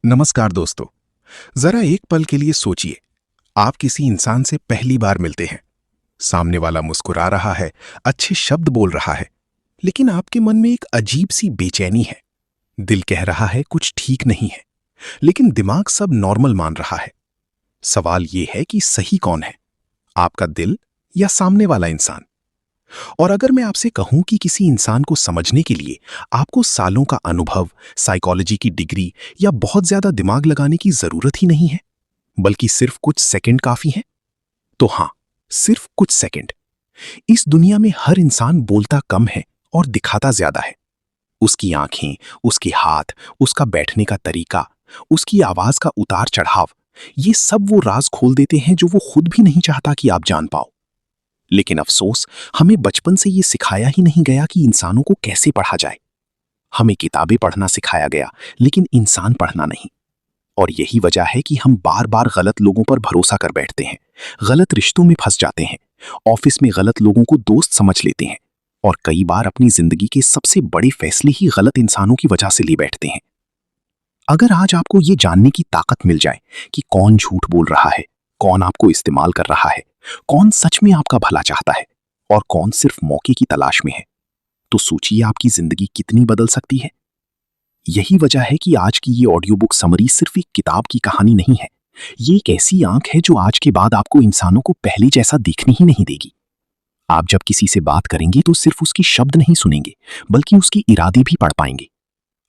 नमस्कार दोस्तों। जरा एक पल के लिए सोचिए, आप किसी इंसान से पहली बार मिलते हैं। सामने वाला मुस्कुरा रहा है, अच्छे शब्द बोल रहा है, लेकिन आपके मन में एक अजीब सी बेचैनी है। दिल कह रहा है कुछ ठीक नहीं है, लेकिन दिमाग सब नॉर्मल मान रहा है। सवाल ये है कि सही कौन है, आपका दिल या सामने वाला इंसान? और अगर मैं आपसे कहूं कि किसी इंसान को समझने के लिए आपको सालों का अनुभव, साइकोलॉजी की डिग्री या बहुत ज्यादा दिमाग लगाने की जरूरत ही नहीं है, बल्कि सिर्फ कुछ सेकंड काफी है, तो हां, सिर्फ कुछ सेकंड। इस दुनिया में हर इंसान बोलता कम है और दिखाता ज्यादा है। उसकी आंखें, उसके हाथ, उसका बैठने का तरीका, उसकी आवाज का उतार चढ़ाव, ये सब वो राज खोल देते हैं जो वो खुद भी नहीं चाहता कि आप जान पाओ। लेकिन अफसोस, हमें बचपन से ये सिखाया ही नहीं गया कि इंसानों को कैसे पढ़ा जाए। हमें किताबें पढ़ना सिखाया गया, लेकिन इंसान पढ़ना नहीं। और यही वजह है कि हम बार बार गलत लोगों पर भरोसा कर बैठते हैं, गलत रिश्तों में फंस जाते हैं, ऑफिस में गलत लोगों को दोस्त समझ लेते हैं, और कई बार अपनी जिंदगी के सबसे बड़े फैसले ही गलत इंसानों की वजह से ले बैठते हैं। अगर आज आपको ये जानने की ताकत मिल जाए कि कौन झूठ बोल रहा है, कौन आपको इस्तेमाल कर रहा है, कौन सच में आपका भला चाहता है और कौन सिर्फ मौके की तलाश में है, तो सोचिए आपकी जिंदगी कितनी बदल सकती है। यही वजह है कि आज की ये ऑडियो बुक समरी सिर्फ एक किताब की कहानी नहीं है। ये एक ऐसी आंख है जो आज के बाद आपको इंसानों को पहले जैसा देखने ही नहीं देगी। आप जब किसी से बात करेंगे तो सिर्फ उसकी शब्द नहीं सुनेंगे, बल्कि उसकी इरादे भी पढ़ पाएंगे।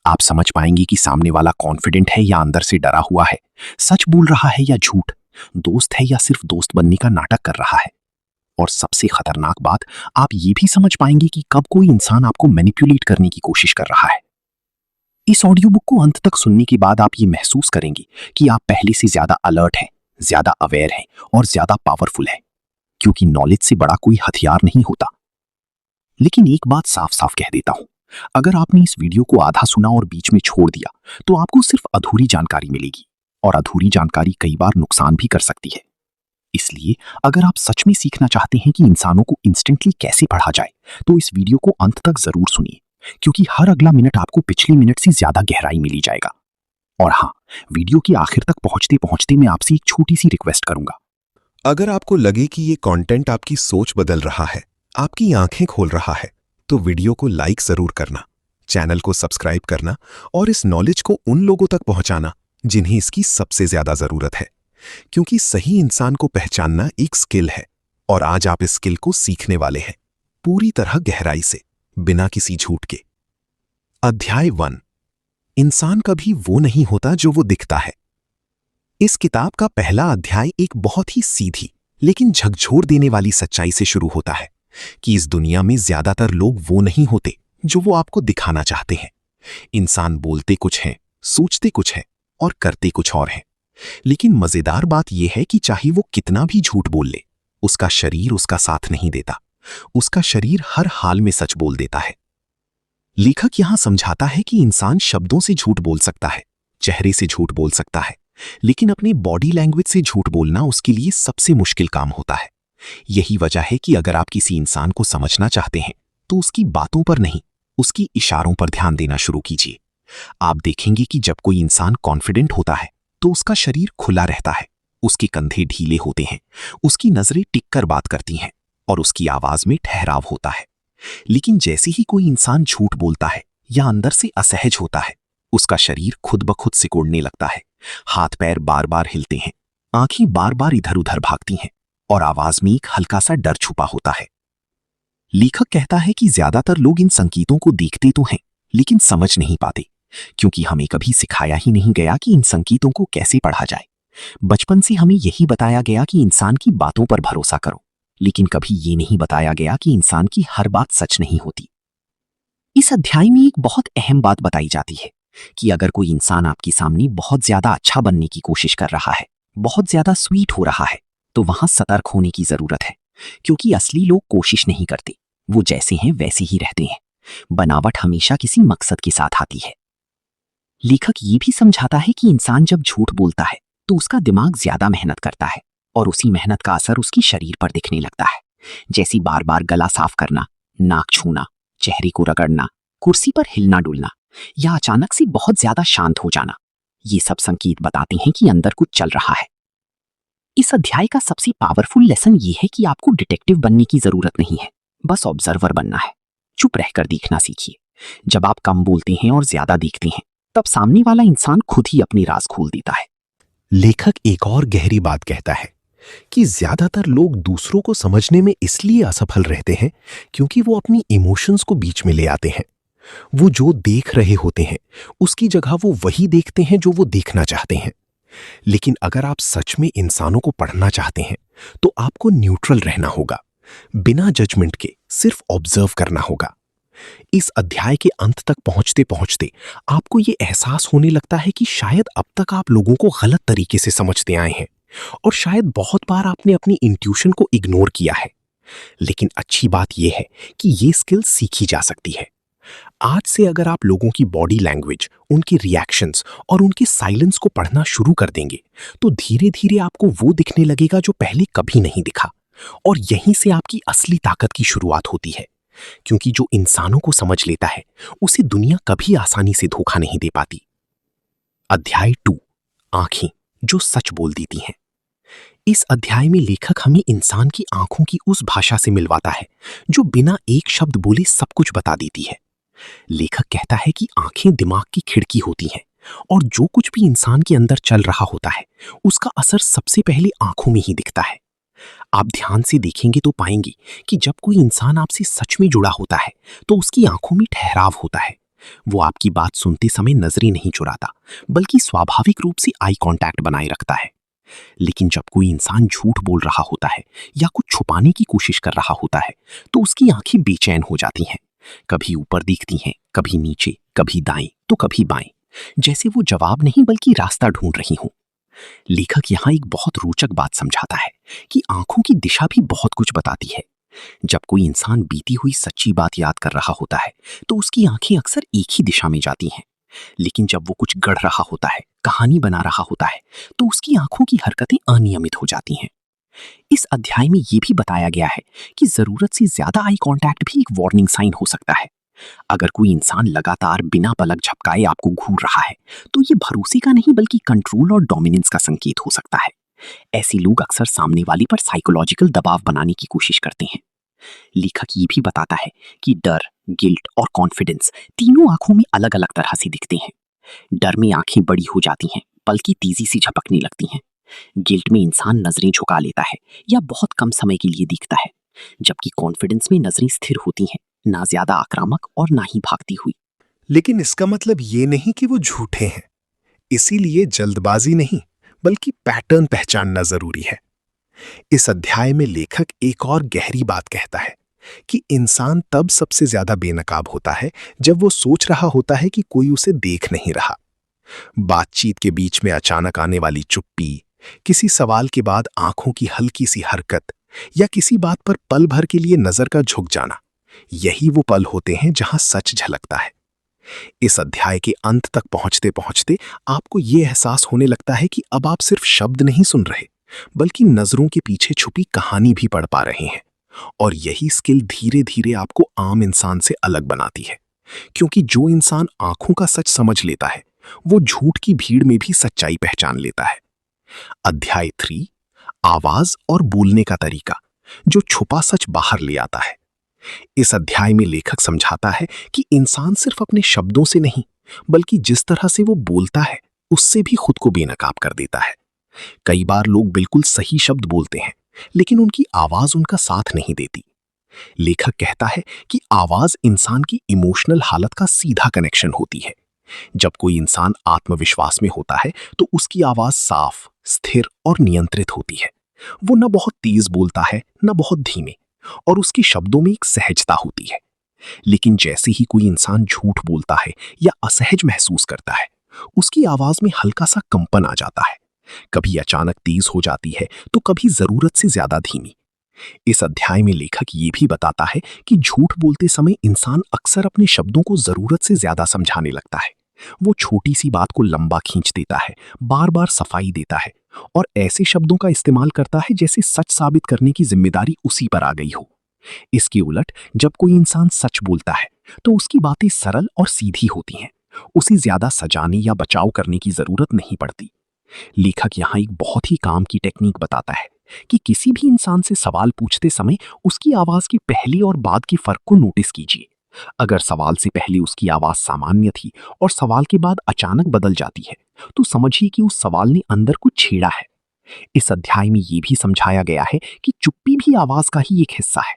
आप समझ पाएंगे कि सामने वाला कॉन्फिडेंट है या अंदर से डरा हुआ है, सच बोल रहा है या झूठ, दोस्त है या सिर्फ दोस्त बनने का नाटक कर रहा है। और सबसे खतरनाक बात, आप ये भी समझ पाएंगे कि कब कोई इंसान आपको मैनिपुलेट करने की कोशिश कर रहा है। इस ऑडियो बुक को अंत तक सुनने के बाद आप ये महसूस करेंगे कि आप पहले से ज्यादा अलर्ट हैं, ज्यादा अवेयर हैं और ज्यादा पावरफुल हैं, क्योंकि नॉलेज से बड़ा कोई हथियार नहीं होता। लेकिन एक बात साफ साफ कह देता हूं, अगर आपने इस वीडियो को आधा सुना और बीच में छोड़ दिया तो आपको सिर्फ अधूरी जानकारी मिलेगी, और अधूरी जानकारी कई बार नुकसान भी कर सकती है। इसलिए अगर आप सच में सीखना चाहते हैं कि इंसानों को इंस्टेंटली कैसे पढ़ा जाए, तो इस वीडियो को अंत तक जरूर सुनिए, क्योंकि हर अगला मिनट आपको पिछले मिनट से ज्यादा गहराई मिली जाएगा। और हाँ, वीडियो के आखिर तक पहुंचते पहुंचते मैं आपसे एक छोटी सी रिक्वेस्ट करूंगा। अगर आपको लगे कि ये कंटेंट आपकी सोच बदल रहा है, आपकी आंखें खोल रहा है, तो वीडियो को लाइक जरूर करना, चैनल को सब्सक्राइब करना और इस नॉलेज को उन लोगों तक पहुंचाना जिन्हें इसकी सबसे ज्यादा जरूरत है। क्योंकि सही इंसान को पहचानना एक स्किल है, और आज आप इस स्किल को सीखने वाले हैं, पूरी तरह गहराई से, बिना किसी झूठ के। अध्याय 1। इंसान कभी वो नहीं होता जो वो दिखता है। इस किताब का पहला अध्याय एक बहुत ही सीधी लेकिन झकझोर देने वाली सच्चाई से शुरू होता है कि इस दुनिया में ज्यादातर लोग वो नहीं होते जो वो आपको दिखाना चाहते हैं। इंसान बोलते कुछ हैं, सोचते कुछ हैं और करते कुछ और हैं। लेकिन मजेदार बात यह है कि चाहे वो कितना भी झूठ बोल ले, उसका शरीर उसका साथ नहीं देता। उसका शरीर हर हाल में सच बोल देता है। लेखक यहां समझाता है कि इंसान शब्दों से झूठ बोल सकता है, चेहरे से झूठ बोल सकता है, लेकिन अपनी बॉडी लैंग्वेज से झूठ बोलना उसके लिए सबसे मुश्किल काम होता है। यही वजह है कि अगर आप किसी इंसान को समझना चाहते हैं तो उसकी बातों पर नहीं, उसकी इशारों पर ध्यान देना शुरू कीजिए। आप देखेंगे कि जब कोई इंसान कॉन्फिडेंट होता है तो उसका शरीर खुला रहता है, उसके कंधे ढीले होते हैं, उसकी नजरें टिक कर बात करती हैं और उसकी आवाज में ठहराव होता है। लेकिन जैसे ही कोई इंसान झूठ बोलता है या अंदर से असहज होता है, उसका शरीर खुद ब खुद सिकुड़ने लगता है, हाथ पैर बार बार हिलते हैं, आंखें बार बार इधर उधर भागती हैं और आवाज में एक हल्का सा डर छुपा होता है। लेखक कहता है कि ज्यादातर लोग इन संकेतों को देखते तो हैं, लेकिन समझ नहीं पाते, क्योंकि हमें कभी सिखाया ही नहीं गया कि इन संकेतों को कैसे पढ़ा जाए। बचपन से हमें यही बताया गया कि इंसान की बातों पर भरोसा करो, लेकिन कभी ये नहीं बताया गया कि इंसान की हर बात सच नहीं होती। इस अध्याय में एक बहुत अहम बात बताई जाती है कि अगर कोई इंसान आपके सामने बहुत ज्यादा अच्छा बनने की कोशिश कर रहा है, बहुत ज्यादा स्वीट हो रहा है, तो वहां सतर्क होने की जरूरत है, क्योंकि असली लोग कोशिश नहीं करते, वो जैसे हैं वैसे ही रहते हैं। बनावट हमेशा किसी मकसद के साथ आती है। लेखक ये भी समझाता है कि इंसान जब झूठ बोलता है तो उसका दिमाग ज्यादा मेहनत करता है, और उसी मेहनत का असर उसकी शरीर पर दिखने लगता है, जैसे बार बार गला साफ करना, नाक छूना, चेहरे को रगड़ना, कुर्सी पर हिलना डुलना, या अचानक से बहुत ज्यादा शांत हो जाना। ये सब संकेत बताते हैं कि अंदर कुछ चल रहा है। इस अध्याय का सबसे पावरफुल लेसन ये है कि आपको डिटेक्टिव बनने की जरूरत नहीं है, बस ऑब्जर्वर बनना है। चुप रहकर देखना सीखिए। जब आप कम बोलते हैं और ज्यादा देखते हैं, तब सामने वाला इंसान खुद ही अपनी राज खोल देता है। लेखक एक और गहरी बात कहता है कि ज्यादातर लोग दूसरों को समझने में इसलिए असफल रहते हैं क्योंकि वो अपनी इमोशंस को बीच में ले आते हैं। वो जो देख रहे होते हैं उसकी जगह वो वही देखते हैं जो वो देखना चाहते हैं। लेकिन अगर आप सच में इंसानों को पढ़ना चाहते हैं तो आपको न्यूट्रल रहना होगा, बिना जजमेंट के सिर्फ ऑब्जर्व करना होगा। इस अध्याय के अंत तक पहुंचते पहुंचते आपको ये एहसास होने लगता है कि शायद अब तक आप लोगों को गलत तरीके से समझते आए हैं और शायद बहुत बार आपने अपनी इंट्यूशन को इग्नोर किया है। लेकिन अच्छी बात यह है कि ये स्किल सीखी जा सकती है। आज से अगर आप लोगों की बॉडी लैंग्वेज, उनके रिएक्शंस और उनके साइलेंस को पढ़ना शुरू कर देंगे तो धीरे धीरे आपको वो दिखने लगेगा जो पहले कभी नहीं दिखा। और यहीं से आपकी असली ताकत की शुरुआत होती है, क्योंकि जो इंसानों को समझ लेता है उसे दुनिया कभी आसानी से धोखा नहीं दे पाती। अध्याय 2, आंखें जो सच बोल देती हैं। इस अध्याय में लेखक हमें इंसान की आंखों की उस भाषा से मिलवाता है जो बिना एक शब्द बोले सब कुछ बता देती है। लेखक कहता है कि आंखें दिमाग की खिड़की होती हैं और जो कुछ भी इंसान के अंदर चल रहा होता है उसका असर सबसे पहले आंखों में ही दिखता है। आप ध्यान से देखेंगे तो पाएंगे कि जब कोई इंसान आपसे सच में जुड़ा होता है तो उसकी आंखों में ठहराव होता है। वो आपकी बात सुनते समय नजरें नहीं चुराता, बल्कि स्वाभाविक रूप से आई कांटेक्ट बनाए रखता है। लेकिन जब कोई इंसान झूठ बोल रहा होता है या कुछ छुपाने की कोशिश कर रहा होता है तो उसकी आंखें बेचैन हो जाती हैं। कभी ऊपर देखती हैं, कभी नीचे, कभी दाएं तो कभी बाएं, जैसे वो जवाब नहीं बल्कि रास्ता ढूंढ रही हूं। लेखक यहां एक बहुत रोचक बात समझाता है कि आंखों की दिशा भी बहुत कुछ बताती है। जब कोई इंसान बीती हुई सच्ची बात याद कर रहा होता है तो उसकी आंखें अक्सर एक ही दिशा में जाती हैं। लेकिन जब वो कुछ गढ़ रहा होता है, कहानी बना रहा होता है, तो उसकी आंखों की हरकतें अनियमित हो जाती हैं। इस अध्याय में यह भी बताया गया है कि जरूरत से ज्यादा आई कांटेक्ट भी एक वार्निंग साइन हो सकता है। अगर कोई इंसान लगातार बिना पलक झपकाए आपको घूर रहा है तो ये भरोसे का नहीं बल्कि कंट्रोल और डोमिनेंस का संकेत हो सकता है। ऐसे लोग अक्सर सामने वाले पर साइकोलॉजिकल दबाव बनाने की कोशिश करते हैं। लेखक ये भी बताता है कि डर, गिल्ट और कॉन्फिडेंस तीनों आंखों में अलग अलग तरह से दिखते हैं। डर में आंखें बड़ी हो जाती हैं, पलकें तेजी से झपकने लगती हैं। गिल्ट में इंसान नजरें झुका लेता है या बहुत कम समय के लिए दिखता है, जबकि कॉन्फिडेंस में नजरें स्थिर होती हैं, ना ज्यादा आक्रामक और ना ही भागती हुई। लेकिन इसका मतलब ये नहीं कि वो झूठे हैं। इसीलिए जल्दबाजी नहीं बल्कि पैटर्न पहचानना जरूरी है। इस अध्याय में लेखक एक और गहरी बात कहता है कि इंसान तब सबसे ज्यादा बेनकाब होता है जब वो सोच रहा होता है कि कोई उसे देख नहीं रहा। बातचीत के बीच में अचानक आने वाली चुप्पी, किसी सवाल के बाद आंखों की हल्की सी हरकत या किसी बात पर पल भर के लिए नजर का झुक जाना, यही वो पल होते हैं जहां सच झलकता है। इस अध्याय के अंत तक पहुंचते पहुंचते आपको यह एहसास होने लगता है कि अब आप सिर्फ शब्द नहीं सुन रहे बल्कि नजरों के पीछे छुपी कहानी भी पढ़ पा रहे हैं। और यही स्किल धीरे धीरे आपको आम इंसान से अलग बनाती है, क्योंकि जो इंसान आंखों का सच समझ लेता है वो झूठ की भीड़ में भी सच्चाई पहचान लेता है। अध्याय 3, आवाज और बोलने का तरीका जो छुपा सच बाहर ले आता है। इस अध्याय में लेखक समझाता है कि इंसान सिर्फ अपने शब्दों से नहीं बल्कि जिस तरह से वो बोलता है उससे भी खुद को बेनकाब कर देता है। कई बार लोग बिल्कुल सही शब्द बोलते हैं लेकिन उनकी आवाज उनका साथ नहीं देती। लेखक कहता है कि आवाज इंसान की इमोशनल हालत का सीधा कनेक्शन होती है। जब कोई इंसान आत्मविश्वास में होता है तो उसकी आवाज साफ, स्थिर और नियंत्रित होती है। वो न बहुत तेज बोलता है न बहुत धीमे, और उसके शब्दों में एक सहजता होती है। लेकिन जैसे ही कोई इंसान झूठ बोलता है या असहज महसूस करता है, उसकी आवाज में हल्का सा कंपन आ जाता है। कभी अचानक तेज हो जाती है तो कभी जरूरत से ज्यादा धीमी। इस अध्याय में लेखक ये भी बताता है कि झूठ बोलते समय इंसान अक्सर अपने शब्दों को जरूरत से ज्यादा समझाने लगता है। वो छोटी सी बात को लंबा खींच देता है, बार बार सफाई देता है और ऐसे शब्दों का इस्तेमाल करता है जैसे सच साबित करने की जिम्मेदारी उसी पर आ गई हो। इसके उलट जब कोई इंसान सच बोलता है तो उसकी बातें सरल और सीधी होती हैं। उसे ज्यादा सजाने या बचाव करने की जरूरत नहीं पड़ती। लेखक यहाँ एक बहुत ही काम की टेक्निक बताता है कि किसी भी इंसान से सवाल पूछते समय उसकी आवाज के पहले और बाद के फर्क को नोटिस कीजिए। अगर सवाल से पहले उसकी आवाज सामान्य थी और सवाल के बाद अचानक बदल जाती है, तो समझिए कि उस सवाल ने अंदर कुछ छेड़ा है। इस अध्याय में ये भी समझाया गया है कि चुप्पी भी आवाज का ही एक हिस्सा है।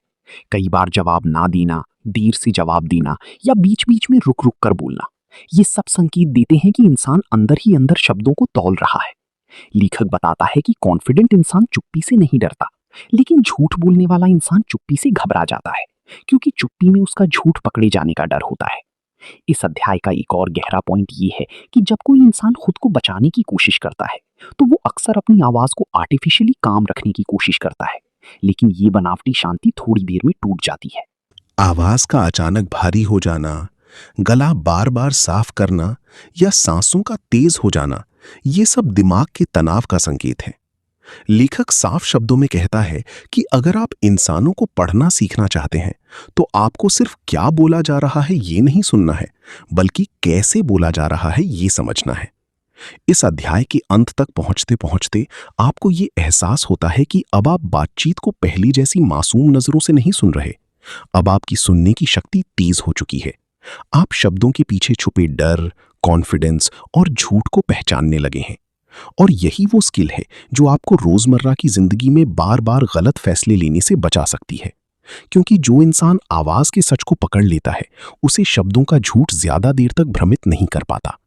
कई बार जवाब ना देना, देर से जवाब देना या बीच बीच में रुक रुक कर बोलना, ये सब संकेत देते हैं कि इंसान अंदर ही अंदर शब्दों को तौल रहा है। लेखक बताता है कि कॉन्फिडेंट इंसान चुप्पी से नहीं डरता, लेकिन झूठ बोलने वाला इंसान चुप्पी से घबरा जाता है, क्योंकि चुप्पी में उसका झूठ पकड़े जाने का डर होता है। इस अध्याय का एक और गहरा पॉइंट ये है कि जब कोई इंसान खुद को बचाने की कोशिश करता है, तो वो अक्सर अपनी आवाज को आर्टिफिशियली काम रखने की कोशिश करता है, लेकिन ये बनावटी शांति थोड़ी देर में टूट जाती है। आवाज का अचानक भारी हो जाना, गला बार बार साफ करना या सांसों का तेज हो जाना, ये सब दिमाग के तनाव का संकेत है। लेखक साफ शब्दों में कहता है कि अगर आप इंसानों को पढ़ना सीखना चाहते हैं, तो आपको सिर्फ क्या बोला जा रहा है ये नहीं सुनना है, बल्कि कैसे बोला जा रहा है ये समझना है। इस अध्याय के अंत तक पहुंचते पहुंचते आपको ये एहसास होता है कि अब आप बातचीत को पहली जैसी मासूम नजरों से नहीं सुन रहे। अब आपकी सुनने की शक्ति तेज हो चुकी है। आप शब्दों के पीछे छुपे डर, कॉन्फिडेंस और झूठ को पहचानने लगे हैं। और यही वो स्किल है जो आपको रोजमर्रा की जिंदगी में बार बार गलत फैसले लेने से बचा सकती है। क्योंकि जो इंसान आवाज के सच को पकड़ लेता है, उसे शब्दों का झूठ ज्यादा देर तक भ्रमित नहीं कर पाता।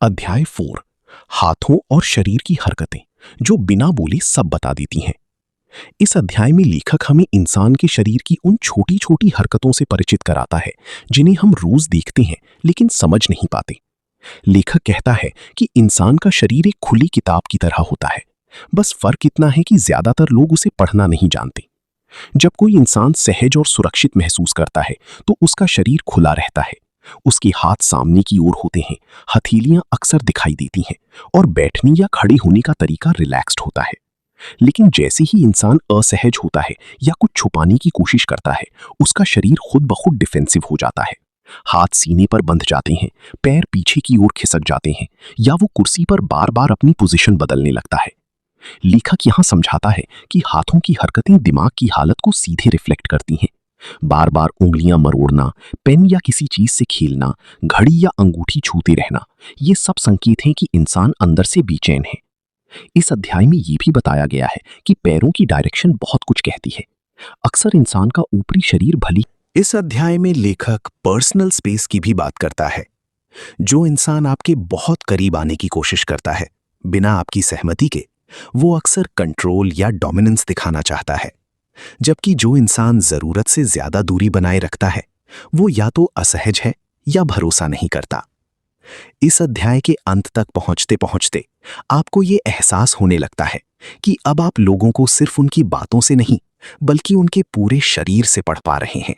अध्याय 4, हाथों और शरीर की हरकतें जो बिना बोले सब बता देती हैं। इस अध्याय में लेखक हमें इंसान के शरीर की उन छोटी छोटी हरकतों से परिचित कराता है जिन्हें हम रोज देखते हैं लेकिन समझ नहीं पाते। लेखक कहता है कि इंसान का शरीर एक खुली किताब की तरह होता है, बस फर्क इतना है कि ज्यादातर लोग उसे पढ़ना नहीं जानते। जब कोई इंसान सहज और सुरक्षित महसूस करता है, तो उसका शरीर खुला रहता है। उसके हाथ सामने की ओर होते हैं, हथेलियां अक्सर दिखाई देती हैं और बैठने या खड़े होने का तरीका रिलैक्स्ड होता है। लेकिन जैसे ही इंसान असहज होता है या कुछ छुपाने की कोशिश करता है, उसका शरीर खुद ब खुद डिफेंसिव हो जाता है। हाथ सीने पर बंध जाते हैं, पैर पीछे की ओर खिसक जाते हैं या वो कुर्सी पर बार बार अपनी पोजीशन बदलने लगता है। लेखक यहां समझाता है कि हाथों की हरकतें दिमाग की हालत को सीधे रिफ्लेक्ट करती हैं। बार बार उंगलियां मरोड़ना, पेन या किसी चीज से खेलना, घड़ी या अंगूठी छूते रहना, ये सब संकेत हैं कि इंसान अंदर से बेचैन है। इस अध्याय में ये भी बताया गया है कि पैरों की डायरेक्शन बहुत कुछ कहती है। अक्सर इंसान का ऊपरी शरीर भली। इस अध्याय में लेखक पर्सनल स्पेस की भी बात करता है। जो इंसान आपके बहुत करीब आने की कोशिश करता है बिना आपकी सहमति के, वो अक्सर कंट्रोल या डोमिनेंस दिखाना चाहता है। जबकि जो इंसान जरूरत से ज्यादा दूरी बनाए रखता है, वो या तो असहज है या भरोसा नहीं करता। इस अध्याय के अंत तक पहुंचते पहुंचते आपको ये एहसास होने लगता है कि अब आप लोगों को सिर्फ उनकी बातों से नहीं, बल्कि उनके पूरे शरीर से पढ़ पा रहे हैं।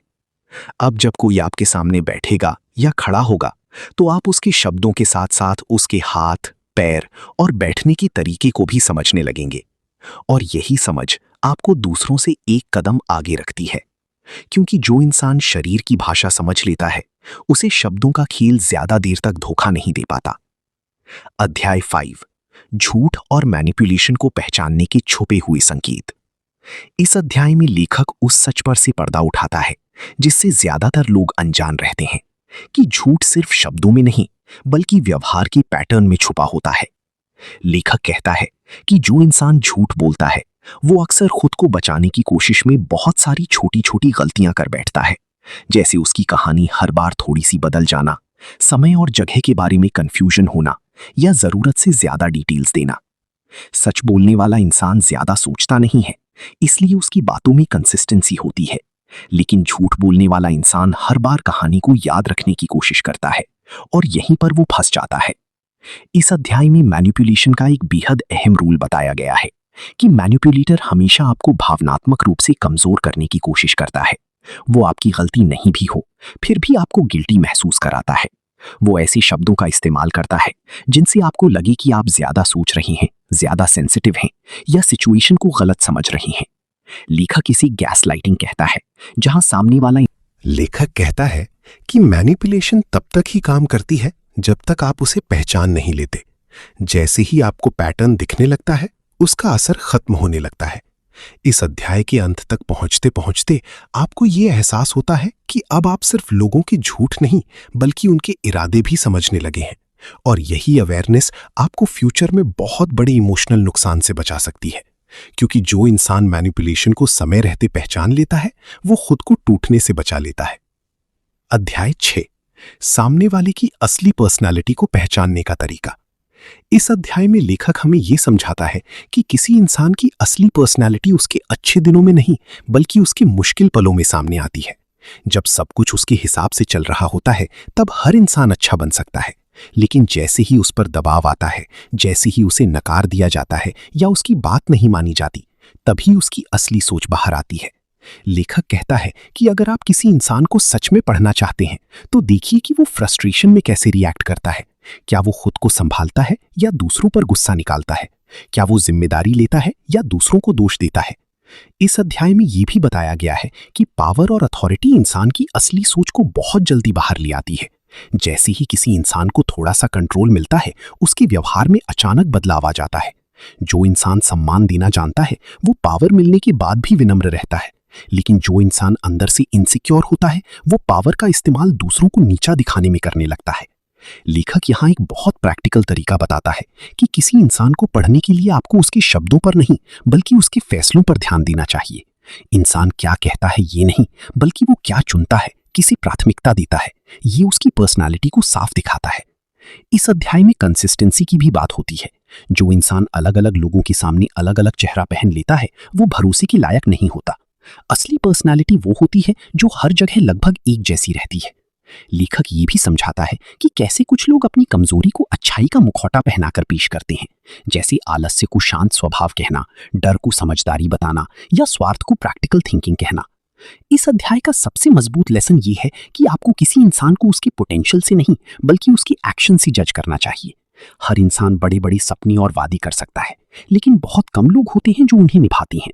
अब जब कोई आपके सामने बैठेगा या खड़ा होगा, तो आप उसके शब्दों के साथ साथ उसके हाथ, पैर और बैठने के तरीके को भी समझने लगेंगे। और यही समझ आपको दूसरों से एक कदम आगे रखती है, क्योंकि जो इंसान शरीर की भाषा समझ लेता है, उसे शब्दों का खेल ज्यादा देर तक धोखा नहीं दे पाता। अध्याय 5, झूठ और मैनिपुलेशन को पहचानने के छुपे हुए संकेत। इस अध्याय में लेखक उस सच पर से पर्दा उठाता है जिससे ज्यादातर लोग अनजान रहते हैं, कि झूठ सिर्फ शब्दों में नहीं, बल्कि व्यवहार के पैटर्न में छुपा होता है। लेखक कहता है कि जो इंसान झूठ बोलता है, वो अक्सर खुद को बचाने की कोशिश में बहुत सारी छोटी छोटी गलतियां कर बैठता है, जैसे उसकी कहानी हर बार थोड़ी सी बदल जाना, समय और जगह के बारे में कंफ्यूजन होना या जरूरत से ज्यादा डिटेल्स देना। सच बोलने वाला इंसान ज्यादा सोचता नहीं है, इसलिए उसकी बातों में कंसिस्टेंसी होती है। लेकिन झूठ बोलने वाला इंसान हर बार कहानी को याद रखने की कोशिश करता है और यहीं पर वो फंस जाता है। इस अध्याय में मैनिपुलेशन का एक बेहद अहम रूल बताया गया है कि मैनिपुलेटर हमेशा आपको भावनात्मक रूप से कमजोर करने की कोशिश करता है। वो आपकी गलती नहीं भी हो, फिर भी आपको गिल्टी महसूस कराता है। वो ऐसे शब्दों का इस्तेमाल करता है जिनसे आपको लगे कि आप ज्यादा सोच रहे हैं, ज्यादा सेंसिटिव हैं या सिचुएशन को गलत समझ रहे हैं। लेखक इसे गैसलाइटिंग कहता है, जहां सामने वाला। लेखक कहता है कि मैनिपुलेशन तब तक ही काम करती है जब तक आप उसे पहचान नहीं लेते। जैसे ही आपको पैटर्न दिखने लगता है, उसका असर खत्म होने लगता है। इस अध्याय के अंत तक पहुंचते पहुंचते आपको यह एहसास होता है कि अब आप सिर्फ लोगों के झूठ नहीं, बल्कि उनके इरादे भी समझने लगे हैं। और यही अवेयरनेस आपको फ्यूचर में बहुत बड़े इमोशनल नुकसान से बचा सकती है, क्योंकि जो इंसान मैनिपुलेशन को समय रहते पहचान लेता है, वो खुद को टूटने से बचा लेता है। अध्याय 6, सामने वाले की असली पर्सनालिटी को पहचानने का तरीका। इस अध्याय में लेखक हमें यह समझाता है कि किसी इंसान की असली पर्सनालिटी उसके अच्छे दिनों में नहीं, बल्कि उसके मुश्किल पलों में सामने आती है। जब सब कुछ उसके हिसाब से चल रहा होता है, तब हर इंसान अच्छा बन सकता है। लेकिन जैसे ही उस पर दबाव आता है, जैसे ही उसे नकार दिया जाता है या उसकी बात नहीं मानी जाती, तभी उसकी असली सोच बाहर आती है। लेखक कहता है कि अगर आप किसी इंसान को सच में पढ़ना चाहते हैं, तो देखिए कि वो फ्रस्ट्रेशन में कैसे रिएक्ट करता है। क्या वो खुद को संभालता है या दूसरों पर गुस्सा निकालता है? क्या वो जिम्मेदारी लेता है या दूसरों को दोष देता है? इस अध्याय में यह भी बताया गया है कि पावर और अथॉरिटी इंसान की असली सोच को बहुत जल्दी बाहर ले आती है। जैसे ही किसी इंसान को थोड़ा सा कंट्रोल मिलता है, उसके व्यवहार में अचानक बदलाव आ जाता है। जो इंसान सम्मान देना जानता है, वो पावर मिलने के बाद भी विनम्र रहता है। लेकिन जो इंसान अंदर से इनसिक्योर होता है, वो पावर का इस्तेमाल दूसरों को नीचा दिखाने में करने लगता है। लेखक यहाँ एक बहुत प्रैक्टिकल तरीका बताता है कि किसी इंसान को पढ़ने के लिए आपको उसके शब्दों पर नहीं, बल्कि उसके फैसलों पर ध्यान देना चाहिए। इंसान क्या कहता है ये नहीं, बल्कि वो क्या चुनता है, किसे प्राथमिकता देता है, ये उसकी पर्सनालिटी को साफ दिखाता है। इस अध्याय में कंसिस्टेंसी की भी बात होती है। जो इंसान अलग अलग लोगों के सामने अलग अलग चेहरा पहन लेता है, वो भरोसे के लायक नहीं होता। असली पर्सनालिटी वो होती है जो हर जगह लगभग एक जैसी रहती है। लेखक ये भी समझाता है कि कैसे कुछ लोग अपनी कमजोरी को अच्छाई का मुखौटा पहनाकर पेश करते हैं, जैसे आलस्य को शांत स्वभाव कहना, डर को समझदारी बताना या स्वार्थ को प्रैक्टिकल थिंकिंग कहना। इस अध्याय का सबसे मजबूत लेसन ये है कि आपको किसी इंसान को उसके पोटेंशियल से नहीं, बल्कि उसके एक्शन से जज करना चाहिए। हर इंसान बड़े बड़े सपने और वादे कर सकता है, लेकिन बहुत कम लोग होते हैं जो उन्हें निभाते हैं।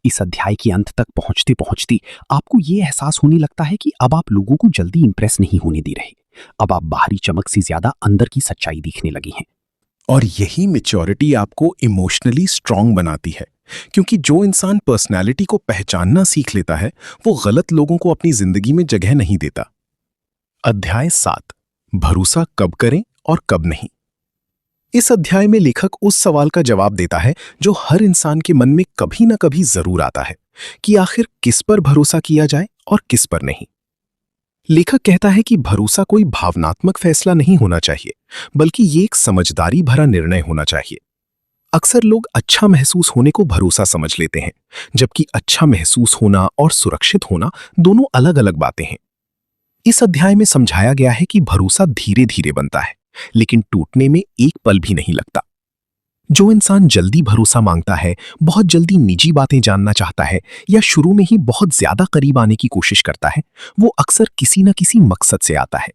इस अध्याय के अंत तक पहुंचते पहुंचते आपको यह एहसास होने लगता है कि अब आप लोगों को जल्दी इंप्रेस नहीं होने दे रहे। अब आप बाहरी चमक से ज्यादा अंदर की सच्चाई देखने लगे हैं। और यही मैच्योरिटी आपको इमोशनली स्ट्रांग बनाती है, क्योंकि जो इंसान पर्सनालिटी को पहचानना सीख लेता है, वो गलत लोगों को अपनी जिंदगी में जगह नहीं देता। अध्याय 7, भरोसा कब करें और कब नहीं। इस अध्याय में लेखक उस सवाल का जवाब देता है जो हर इंसान के मन में कभी ना कभी जरूर आता है कि आखिर किस पर भरोसा किया जाए और किस पर नहीं। लेखक कहता है कि भरोसा कोई भावनात्मक फैसला नहीं होना चाहिए, बल्कि ये एक समझदारी भरा निर्णय होना चाहिए। अक्सर लोग अच्छा महसूस होने को भरोसा समझ लेते हैं, जबकि अच्छा महसूस होना और सुरक्षित होना दोनों अलग अलग बातें हैं। इस अध्याय में समझाया गया है कि भरोसा धीरे धीरे बनता है, लेकिन टूटने में एक पल भी नहीं लगता। जो इंसान जल्दी भरोसा मांगता है, बहुत जल्दी निजी बातें जानना चाहता है या शुरू में ही बहुत ज्यादा करीब आने की कोशिश करता है, वो अक्सर किसी न किसी मकसद से आता है।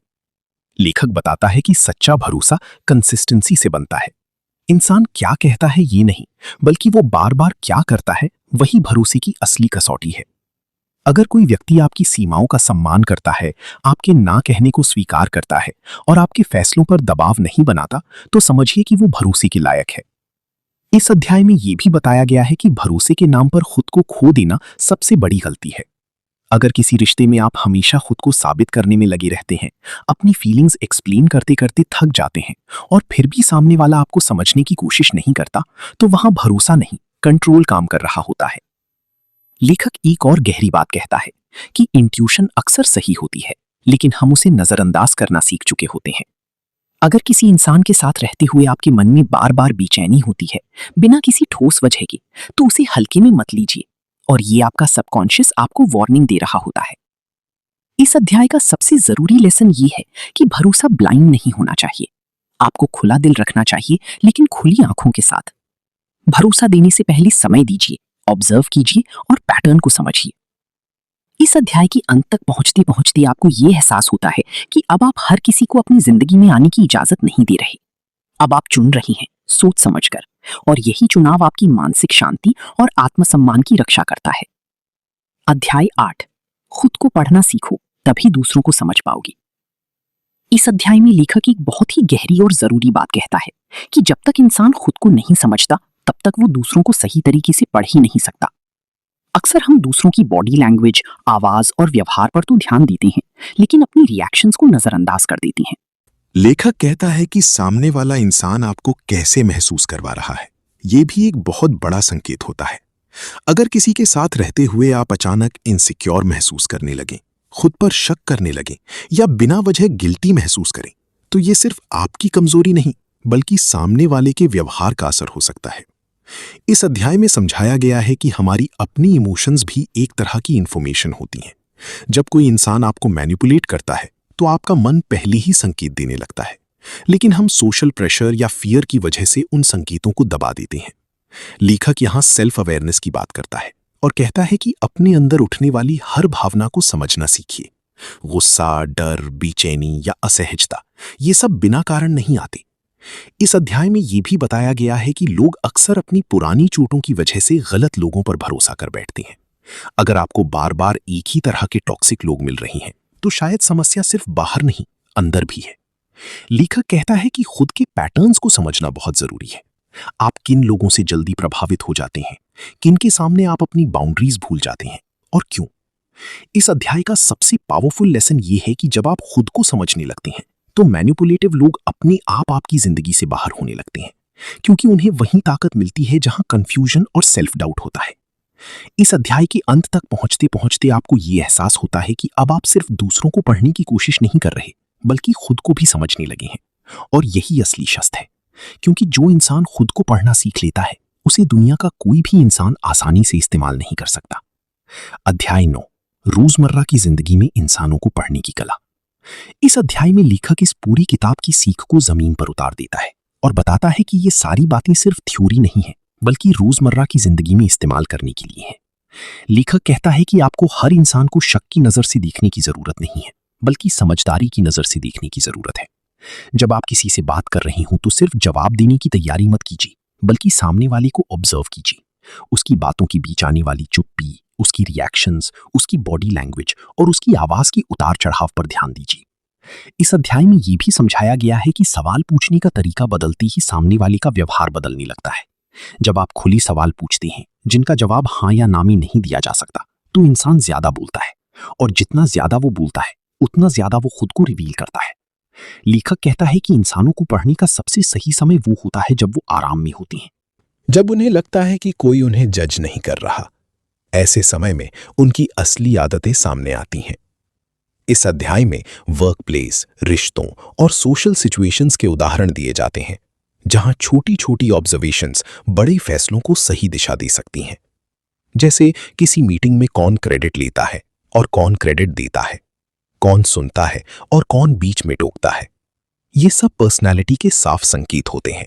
लेखक बताता है कि सच्चा भरोसा कंसिस्टेंसी से बनता है। इंसान क्या कहता है ये नहीं, बल्कि वो बार बार क्या करता है, वही भरोसे की असली कसौटी है। अगर कोई व्यक्ति आपकी सीमाओं का सम्मान करता है, आपके ना कहने को स्वीकार करता है और आपके फैसलों पर दबाव नहीं बनाता, तो समझिए कि वो भरोसे के लायक है। इस अध्याय में यह भी बताया गया है कि भरोसे के नाम पर खुद को खो देना सबसे बड़ी गलती है। अगर किसी रिश्ते में आप हमेशा खुद को साबित करने में लगे रहते हैं, अपनी फीलिंग्स एक्सप्लेन करते करते थक जाते हैं और फिर भी सामने वाला आपको समझने की कोशिश नहीं करता, तो वहां भरोसा नहीं, कंट्रोल काम कर रहा होता है। लेखक एक और गहरी बात कहता है कि इंट्यूशन अक्सर सही होती है, लेकिन हम उसे नजरअंदाज करना सीख चुके होते हैं। अगर किसी इंसान के साथ रहते हुए आपके मन में बार बार बेचैनी होती है, बिना किसी ठोस वजह के, तो उसे हल्के में मत लीजिए, और ये आपका सबकॉन्शियस आपको वार्निंग दे रहा होता है। इस अध्याय का सबसे जरूरी लेसन ये है कि भरोसा ब्लाइंड नहीं होना चाहिए। आपको खुला दिल रखना चाहिए, लेकिन खुली आंखों के साथ। भरोसा देने से पहले समय दीजिए, ऑब्जर्व कीजिए और पैटर्न को समझिए। इस अध्याय के अंत तक पहुंचते पहुंचते आपको यह एहसास होता है कि अब आप हर किसी को अपनी जिंदगी में आने की इजाजत नहीं दे रहे। अब आप चुन रही हैं, सोच समझकर, और यही चुनाव आपकी मानसिक शांति और आत्मसम्मान की रक्षा करता है। अध्याय 8, खुद को पढ़ना सीखो, तभी दूसरों को समझ पाओगी। इस अध्याय में लेखक एक बहुत ही गहरी और जरूरी बात कहता है कि जब तक इंसान खुद को नहीं समझता तब तक वो दूसरों को सही तरीके से पढ़ ही नहीं सकता। अक्सर हम दूसरों की बॉडी लैंग्वेज, आवाज और व्यवहार पर तो ध्यान देते हैं, लेकिन अपनी रिएक्शंस को नजरअंदाज कर देते हैं। लेखक कहता है कि सामने वाला इंसान आपको कैसे महसूस करवा रहा है, ये भी एक बहुत बड़ा संकेत होता है। अगर किसी के साथ रहते हुए आप अचानक इनसिक्योर महसूस करने लगें, खुद पर शक करने लगें या बिना वजह गिल्टी महसूस करें, तो ये सिर्फ आपकी कमजोरी नहीं बल्कि सामने वाले के व्यवहार का असर हो सकता है। इस अध्याय में समझाया गया है कि हमारी अपनी इमोशंस भी एक तरह की इंफॉर्मेशन होती हैं। जब कोई इंसान आपको मैनिपुलेट करता है तो आपका मन पहले ही संकेत देने लगता है, लेकिन हम सोशल प्रेशर या फियर की वजह से उन संकेतों को दबा देते हैं। लेखक यहाँ सेल्फ अवेयरनेस की बात करता है और कहता है कि अपने अंदर उठने वाली हर भावना को समझना सीखिए। गुस्सा, डर, बेचैनी या असहजता, ये सब बिना कारण नहीं आते। इस अध्याय में यह भी बताया गया है कि लोग अक्सर अपनी पुरानी चोटों की वजह से गलत लोगों पर भरोसा कर बैठते हैं। अगर आपको बार बार एक ही तरह के टॉक्सिक लोग मिल रहे हैं तो शायद समस्या सिर्फ बाहर नहीं, अंदर भी है। लेखक कहता है कि खुद के पैटर्न्स को समझना बहुत जरूरी है। आप किन लोगों से जल्दी प्रभावित हो जाते हैं, किन के सामने आप अपनी बाउंड्रीज भूल जाते हैं और क्यों। इस अध्याय का सबसे पावरफुल लेसन ये है कि जब आप खुद को समझने लगते हैं तो मैनिपुलेटिव लोग अपने आप आपकी जिंदगी से बाहर होने लगते हैं, क्योंकि उन्हें वही ताकत मिलती है जहां कंफ्यूजन और सेल्फ डाउट होता है। इस अध्याय के अंत तक पहुंचते पहुंचते आपको ये एहसास होता है कि अब आप सिर्फ दूसरों को पढ़ने की कोशिश नहीं कर रहे बल्कि खुद को भी समझने लगे हैं, और यही असली शस्त्र है, क्योंकि जो इंसान खुद को पढ़ना सीख लेता है उसे दुनिया का कोई भी इंसान आसानी से इस्तेमाल नहीं कर सकता। अध्याय 9, रोजमर्रा की जिंदगी में इंसानों को पढ़ने की कला। इस अध्याय में लेखक इस पूरी किताब की सीख को जमीन पर उतार देता है और बताता है कि ये सारी बातें सिर्फ थ्योरी नहीं है बल्कि रोजमर्रा की जिंदगी में इस्तेमाल करने के लिए है। लेखक कहता है कि आपको हर इंसान को शक की नजर से देखने की जरूरत नहीं है बल्कि समझदारी की नजर से देखने की जरूरत है। जब आप किसी से बात कर रहे हो तो सिर्फ जवाब देने की तैयारी मत कीजिए बल्कि सामने वाले को ऑब्जर्व कीजिए। उसकी बातों के बीच आने वाली चुप्पी, उसकी रिएक्शंस, उसकी बॉडी लैंग्वेज और उसकी आवाज की उतार चढ़ाव पर ध्यान दीजिए। इस अध्याय में यह भी समझाया गया है कि सवाल पूछने का तरीका बदलते ही सामने वाले का व्यवहार बदलने लगता है। जब आप खुली सवाल पूछते हैं जिनका जवाब हाँ या ना में नहीं दिया जा सकता तो इंसान ज्यादा बोलता है, और जितना ज्यादा वो बोलता है उतना ज्यादा वो खुद को रिवील करता है। लेखक कहता है कि इंसानों को पढ़ने का सबसे सही समय वो होता है जब वो आराम में होते हैं, जब उन्हें लगता है कि कोई उन्हें जज नहीं कर रहा। ऐसे समय में उनकी असली आदतें सामने आती हैं। इस अध्याय में वर्क प्लेस, रिश्तों और सोशल सिचुएशंस के उदाहरण दिए जाते हैं जहां छोटी छोटी ऑब्जर्वेशंस बड़े फैसलों को सही दिशा दे सकती हैं। जैसे किसी मीटिंग में कौन क्रेडिट लेता है और कौन क्रेडिट देता है, कौन सुनता है और कौन बीच में टोकता है। ये सब पर्सनालिटी के साफ संकेत होते हैं।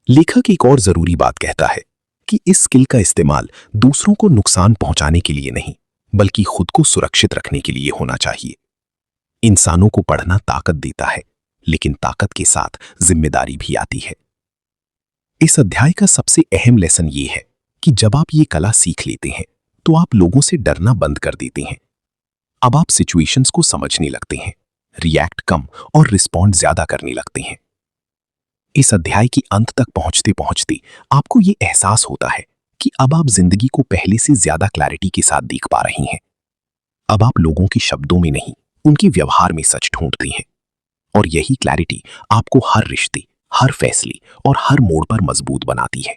लेखक एक और जरूरी बात कहता है कि इस स्किल का इस्तेमाल दूसरों को नुकसान पहुंचाने के लिए नहीं बल्कि खुद को सुरक्षित रखने के लिए होना चाहिए। इंसानों को पढ़ना ताकत देता है, लेकिन ताकत के साथ जिम्मेदारी भी आती है। इस अध्याय का सबसे अहम लेसन ये है कि जब आप ये कला सीख लेते हैं तो आप लोगों से डरना बंद कर देते हैं। अब आप सिचुएशंस को समझने लगते हैं, रिएक्ट कम और रिस्पॉन्ड ज्यादा करने लगते हैं। इस अध्याय के अंत तक पहुंचते पहुंचते आपको ये एहसास होता है कि अब आप जिंदगी को पहले से ज्यादा क्लैरिटी के साथ देख पा रही हैं। अब आप लोगों के शब्दों में नहीं, उनके व्यवहार में सच ढूंढती हैं, और यही क्लैरिटी आपको हर रिश्ते, हर फैसले और हर मोड़ पर मजबूत बनाती है।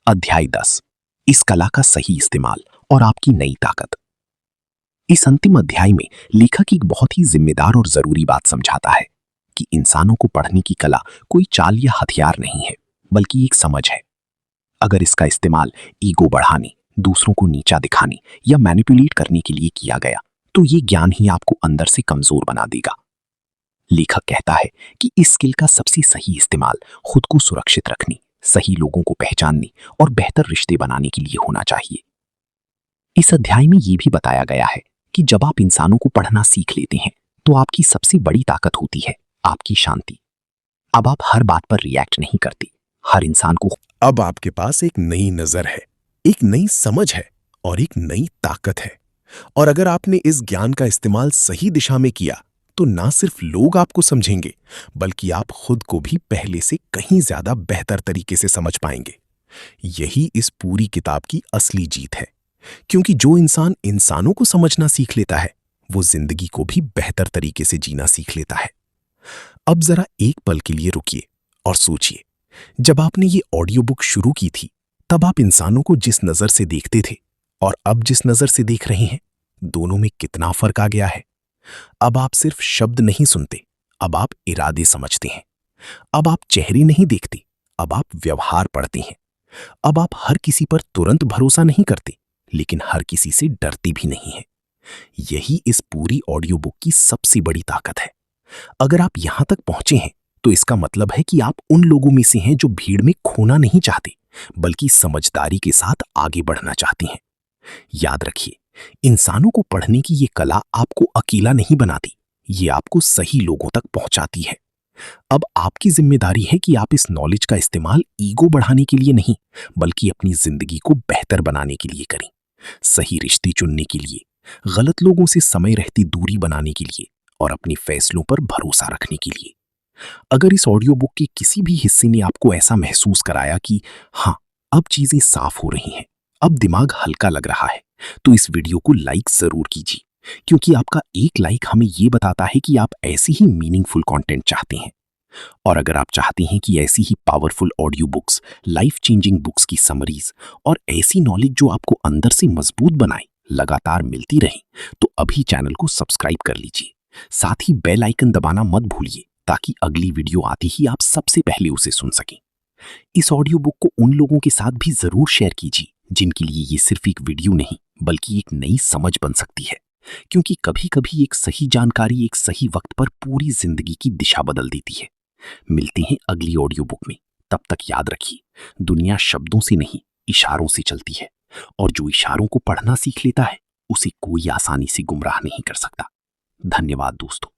अध्याय 10, इस कला का सही इस्तेमाल और आपकी नई ताकत। इस अंतिम अध्याय में लेखक एक बहुत ही जिम्मेदार और जरूरी बात समझाता है कि इंसानों को पढ़ने की कला कोई चाल या हथियार नहीं है बल्कि एक समझ है। अगर इसका इस्तेमाल ईगो बढ़ाने, दूसरों को नीचा दिखाने या मैनिपुलेट करने के लिए किया गया तो ये ज्ञान ही आपको अंदर से कमजोर बना देगा। लेखक कहता है कि इस स्किल का सबसे सही इस्तेमाल खुद को सुरक्षित रखने, सही लोगों को पहचानने और बेहतर रिश्ते बनाने के लिए होना चाहिए। इस अध्याय में यह भी बताया गया है कि जब आप इंसानों को पढ़ना सीख लेते हैं तो आपकी सबसे बड़ी ताकत होती है आपकी शांति। अब आप हर बात पर रिएक्ट नहीं करती, हर इंसान को। अब आपके पास एक नई नजर है, एक नई समझ है और एक नई ताकत है। और अगर आपने इस ज्ञान का इस्तेमाल सही दिशा में किया तो ना सिर्फ लोग आपको समझेंगे, बल्कि आप खुद को भी पहले से कहीं ज्यादा बेहतर तरीके से समझ पाएंगे। यही इस पूरी किताब की असली जीत है, क्योंकि जो इंसान इंसानों को समझना सीख लेता है, वो जिंदगी को भी बेहतर तरीके से जीना सीख लेता है। अब जरा एक पल के लिए रुकिए और सोचिए, जब आपने ये ऑडियो बुक शुरू की थी, तब आप इंसानों को जिस नजर से देखते थे और अब जिस नजर से देख रहे हैं, दोनों में कितना फर्क आ गया है। अब आप सिर्फ शब्द नहीं सुनते, अब आप इरादे समझते हैं। अब आप चेहरे नहीं देखते, अब आप व्यवहार पढ़ते हैं। अब आप हर किसी पर तुरंत भरोसा नहीं करते, लेकिन हर किसी से डरते भी नहीं हैं। यही इस पूरी ऑडियो बुक की सबसे बड़ी ताकत है। अगर आप यहां तक पहुंचे हैं, तो इसका मतलब है कि आप उन लोगों में से हैं जो भीड़ में खोना नहीं चाहते, बल्कि समझदारी के साथ आगे बढ़ना चाहते हैं। याद रखिए, इंसानों को पढ़ने की ये कला आपको अकेला नहीं बनाती, ये आपको सही लोगों तक पहुंचाती है। अब आपकी जिम्मेदारी है कि आप इस नॉलेज का इस्तेमाल ईगो बढ़ाने के लिए नहीं, बल्कि अपनी जिंदगी को बेहतर बनाने के लिए करें। सही रिश्ते चुनने के लिए, गलत लोगों से समय रहती दूरी बनाने के लिए और अपने फैसलों पर भरोसा रखने के लिए। अगर इस ऑडियो बुक के किसी भी हिस्से ने आपको ऐसा महसूस कराया कि हाँ, अब चीजें साफ हो रही हैं, अब दिमाग हल्का लग रहा है, तो इस वीडियो को लाइक जरूर कीजिए, क्योंकि आपका एक लाइक हमें ये बताता है कि आप ऐसी ही मीनिंगफुल कंटेंट चाहते हैं। और अगर आप चाहते हैं कि ऐसी ही powerful audio books, life changing books की समरीज और ऐसी नॉलेज जो आपको अंदर से मजबूत बनाए लगातार मिलती रहे, तो अभी चैनल को सब्सक्राइब कर लीजिए। साथ ही बेल आइकन दबाना मत भूलिए, ताकि अगली वीडियो आते ही आप सबसे पहले उसे सुन सकें। इस ऑडियो बुक को उन लोगों के साथ भी जरूर शेयर कीजिए जिनके लिए ये सिर्फ एक वीडियो नहीं, बल्कि एक नई समझ बन सकती है। क्योंकि कभी कभी एक सही जानकारी एक सही वक्त पर पूरी जिंदगी की दिशा बदल देती है। मिलते हैं अगली ऑडियो बुक में। तब तक याद रखिए, दुनिया शब्दों से नहीं, इशारों से चलती है, और जो इशारों को पढ़ना सीख लेता है, उसे कोई आसानी से गुमराह नहीं कर सकता। धन्यवाद दोस्तों।